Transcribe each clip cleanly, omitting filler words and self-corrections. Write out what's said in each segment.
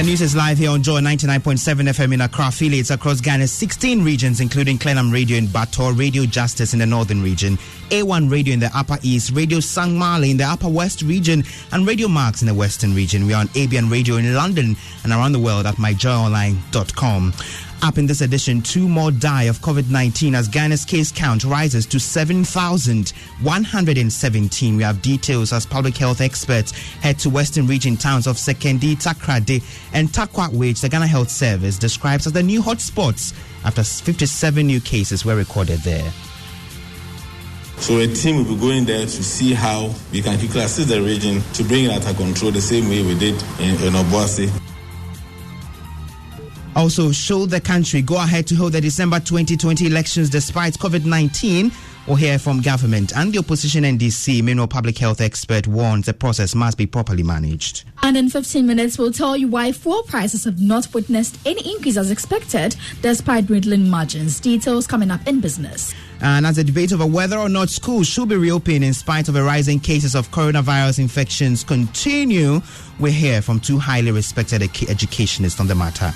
The news is live here on Joy 99.7 FM in Accra, affiliates across Ghana's 16 regions, including Clenham Radio in Bator, Radio Justice in the Northern region, A1 Radio in the Upper East, Radio Sangmale in the Upper West region, and Radio Marks in the Western region. We are on ABN Radio in London and around the world at myjoyonline.com. Up in this edition, 2 more die of COVID-19 as Ghana's case count rises to 7,117. We have details as public health experts head to Western region towns of Sekendi, Takrade, and Takwa, which the Ghana Health Service describes as the new hotspots after 57 new cases were recorded there. So a team will be going there to see how we can quickly assist the region to bring it under control the same way we did in Obuasi. Also, should the country go ahead to hold the December 2020 elections despite COVID-19? We'll hear from government and the opposition NDC. Meanwhile, public health expert warns the process must be properly managed. And in 15 minutes, we'll tell you why fuel prices have not witnessed any increase as expected despite dwindling margins. Details coming up in business. And as the debate over whether or not schools should be reopened in spite of the rising cases of coronavirus infections continue, we hear from 2 highly respected educationists on the matter.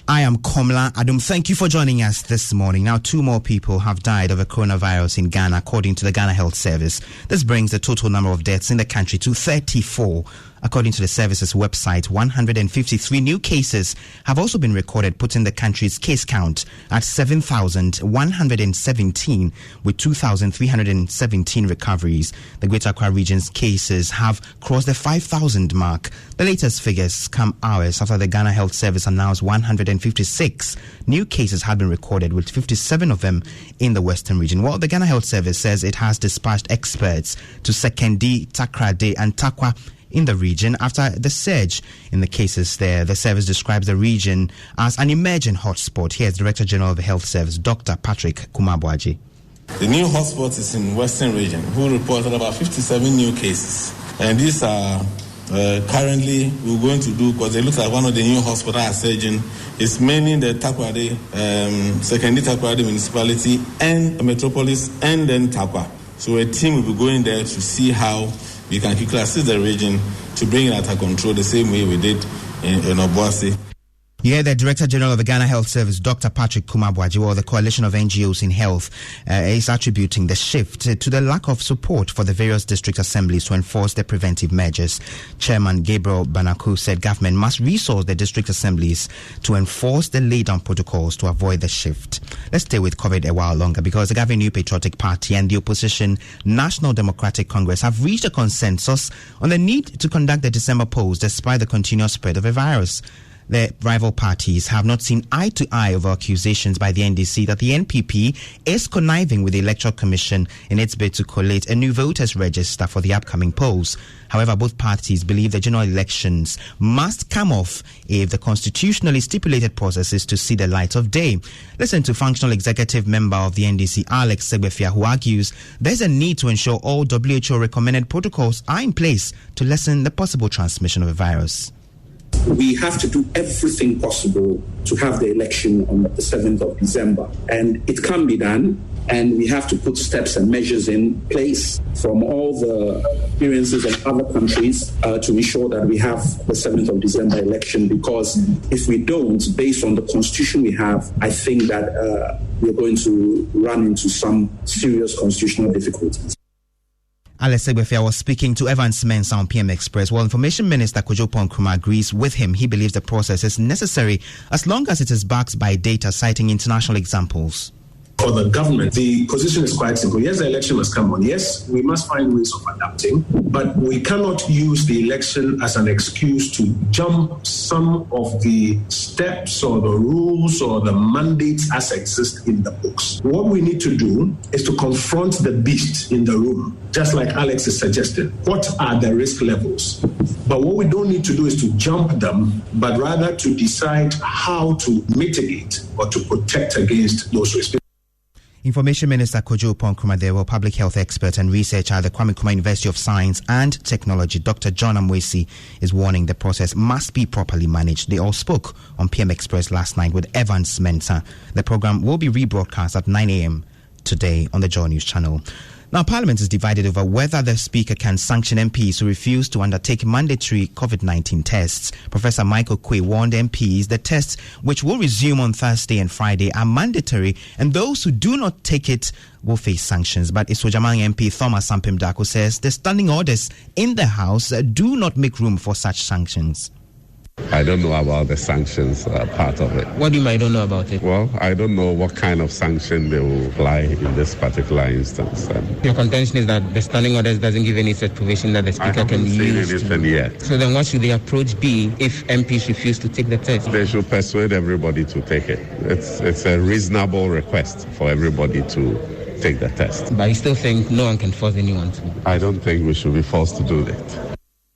I am Komla Adum. Thank you for joining us this morning. Now, 2 more people have died of a coronavirus in Ghana, according to the Ghana Health Service. This brings the total number of deaths in the country to 34. According to the service's website, 153 new cases have also been recorded, putting the country's case count at 7,117, with 2,317 recoveries. The Greater Accra region's cases have crossed the 5,000 mark. The latest figures come hours after the Ghana Health Service announced 156 new cases had been recorded, with 57 of them in the Western region. Well, the Ghana Health Service says it has dispatched experts to Sekendi, Takrade, and Takwa in the region after the surge in the cases there. The service describes the region as an emerging hotspot. Here's Director General of the Health Service, Dr. Patrick Kumabwaji. The new hotspot is in Western region, who reported about 57 new cases. And these are currently we're going to do, because it looks like one of the new hospitals are surging. It's mainly in the Takrade, Sekendi Takrade municipality and Metropolis, and then Takwa. So a team will be going there to see how we can quickly assist the region to bring it under control the same way we did in Obuasi. Yeah, the Director General of the Ghana Health Service, Dr. Patrick Kumabwaji, or the coalition of NGOs in health, is attributing the shift to the lack of support for the various district assemblies to enforce the preventive measures. Chairman Gabriel Banaku said government must resource the district assemblies to enforce the laid-down protocols to avoid the shift. Let's stay with COVID a while longer, because the governing New Patriotic Party and the opposition National Democratic Congress have reached a consensus on the need to conduct the December polls despite the continuous spread of the virus. The rival parties have not seen eye to eye over accusations by the NDC that the NPP is conniving with the Electoral Commission in its bid to collate a new voters register for the upcoming polls. However, both parties believe the general elections must come off if the constitutionally stipulated process is to see the light of day. Listen to functional executive member of the NDC, Alex Segbefia, who argues there's a need to ensure all WHO recommended protocols are in place to lessen the possible transmission of the virus. We have to do everything possible to have the election on the 7th of December. And it can be done. And we have to put steps and measures in place from all the experiences of other countries to ensure that we have the 7th of December election. Because if we don't, based on the constitution we have, I think that we're going to run into some serious constitutional difficulties. Alex Segbefia was speaking to Evans Mensah on PM Express. While Information Minister Kojo Ponkrumah agrees with him, he believes the process is necessary as long as it is backed by data citing international examples. For the government, the position is quite simple. Yes, the election must come on. Yes, we must find ways of adapting, but we cannot use the election as an excuse to jump some of the steps or the rules or the mandates as exist in the books. What we need to do is to confront the beast in the room, just like Alex is suggesting. What are the risk levels? But what we don't need to do is to jump them, but rather to decide how to mitigate or to protect against those risks. Information Minister Kojo Ponkrumah there, public health expert and researcher at the Kwame Nkrumah University of Science and Technology, Dr. John Amwesi, is warning the process must be properly managed. They all spoke on PM Express last night with Evans Mensah. The program will be rebroadcast at 9 a.m. today on the Joy News channel. Now, Parliament is divided over whether the Speaker can sanction MPs who refuse to undertake mandatory COVID-19 tests. Professor Michael Quay warned MPs the tests, which will resume on Thursday and Friday, are mandatory, and those who do not take it will face sanctions. But Isojamang MP Thomas Ampem Darko says the standing orders in the House do not make room for such sanctions. I don't know about the sanctions part of it. What do you mean I don't know about it? Well, I don't know what kind of sanction they will apply in this particular instance. Your contention is that the standing orders doesn't give any such provision that the Speaker can use. I haven't seen anything yet. So then what should the approach be if MPs refuse to take the test? They should persuade everybody to take it. It's a reasonable request for everybody to take the test. But you still think no one can force anyone to? I don't think we should be forced to do that.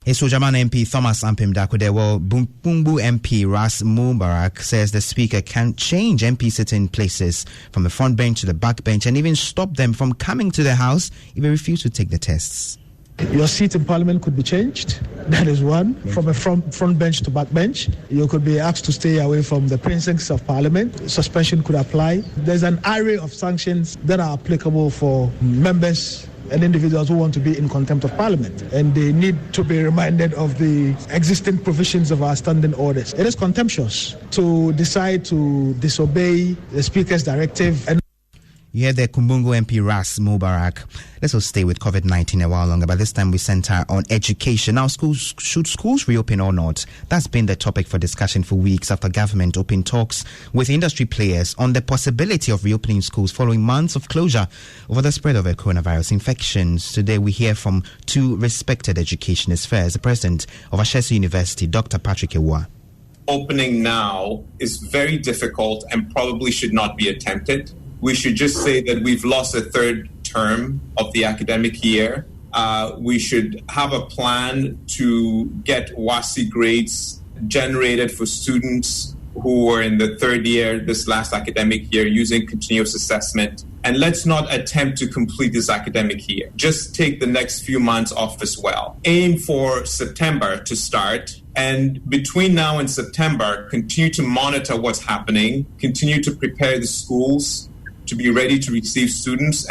Sojaman MP Thomas Ampem Darko, well, Bumbu MP Ras Mubarak says the Speaker can change MP sitting places from the front bench to the back bench and even stop them from coming to the House if they refuse to take the tests. Your seat in Parliament could be changed. That is one. From a front bench to back bench. You could be asked to stay away from the precincts of Parliament. Suspension could apply. There's an array of sanctions that are applicable for members and individuals who want to be in contempt of Parliament, and they need to be reminded of the existing provisions of our standing orders. It is contemptuous to decide to disobey the Speaker's directive. And you hear the Kumbungu MP Ras Mubarak. Let's also stay with COVID-19 a while longer, but this time we center on education. Now, should schools reopen or not? That's been the topic for discussion for weeks after government opened talks with industry players on the possibility of reopening schools following months of closure over the spread of a coronavirus infections. Today we hear from two respected educationists. First, the president of Ashesi University, Dr. Patrick Ewa. Opening now is very difficult and probably should not be attempted. We should just say that we've lost a third term of the academic year. We should have a plan to get WASI grades generated for students who were in the third year this last academic year using continuous assessment. And let's not attempt to complete this academic year. Just take the next few months off as well. Aim for September to start. And between now and September, continue to monitor what's happening, continue to prepare the schools to be ready to receive students.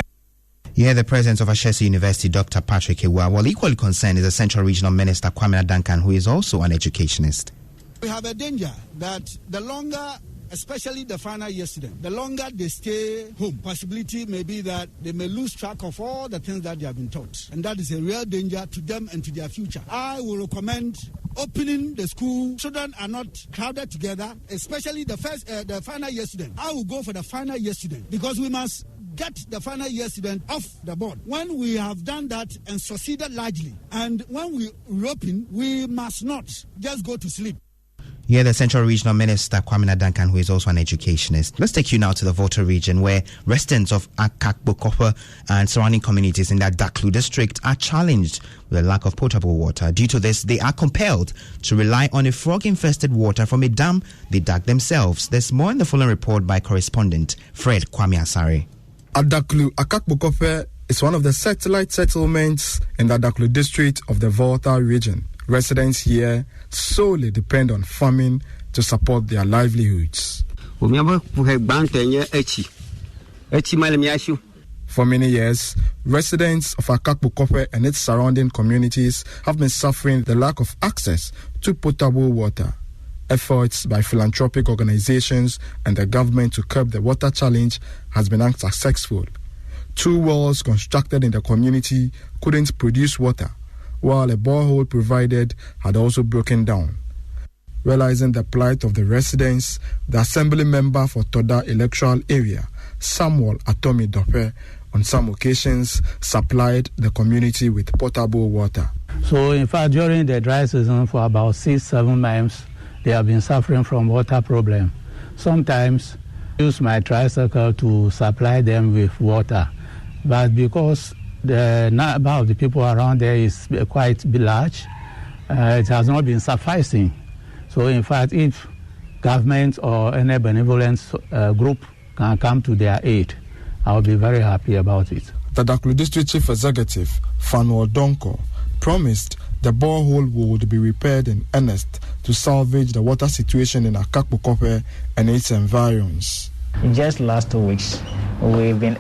You hear the president of Ashesi University, Dr. Patrick Ewa. Well, equally concerned is the Central Regional Minister, Kwame Duncan, who is also an educationist. We have a danger that the longer, especially the final year students, the longer they stay home, possibility may be that they may lose track of all the things that they have been taught. And that is a real danger to them and to their future. I will recommend opening the school. Children are not crowded together, especially the final year student. I will go for the final year student because we must get the final year student off the board. When we have done that and succeeded largely, and when we reopen, we must not just go to sleep. Yeah, the Central Regional Minister, Kwame Duncan, who is also an educationist. Let's take you now to the Volta region, where residents of Akakbokope and surrounding communities in that Daklu district are challenged with a lack of potable water. Due to this, they are compelled to rely on a frog-infested water from a dam they dug themselves. There's more in the following report by correspondent Fred Kwame Asare. Adaklu Akakbokope is one of the satellite settlements in the Adaklu district of the Volta region. Residents here solely depend on farming to support their livelihoods. For many years, residents of Akakbokope and its surrounding communities have been suffering the lack of access to potable water. Efforts by philanthropic organizations and the government to curb the water challenge has been unsuccessful. 2 wells constructed in the community couldn't produce water, while a borehole provided had also broken down. Realizing the plight of the residents, the assembly member for Toda electoral area, Samuel Atomi Dope, on some occasions supplied the community with potable water. So in fact, during the dry season for about 6-7 months, they have been suffering from water problem. Sometimes I use my tricycle to supply them with water, but because the number of the people around there is quite large, it has not been sufficing. So in fact, if government or any benevolence group can come to their aid, I'll be very happy about it. The Daklu District Chief Executive, Fanuel Donko, promised the borehole would be repaired in earnest to salvage the water situation in Akakbokope and its environs. In just last 2 weeks, we've been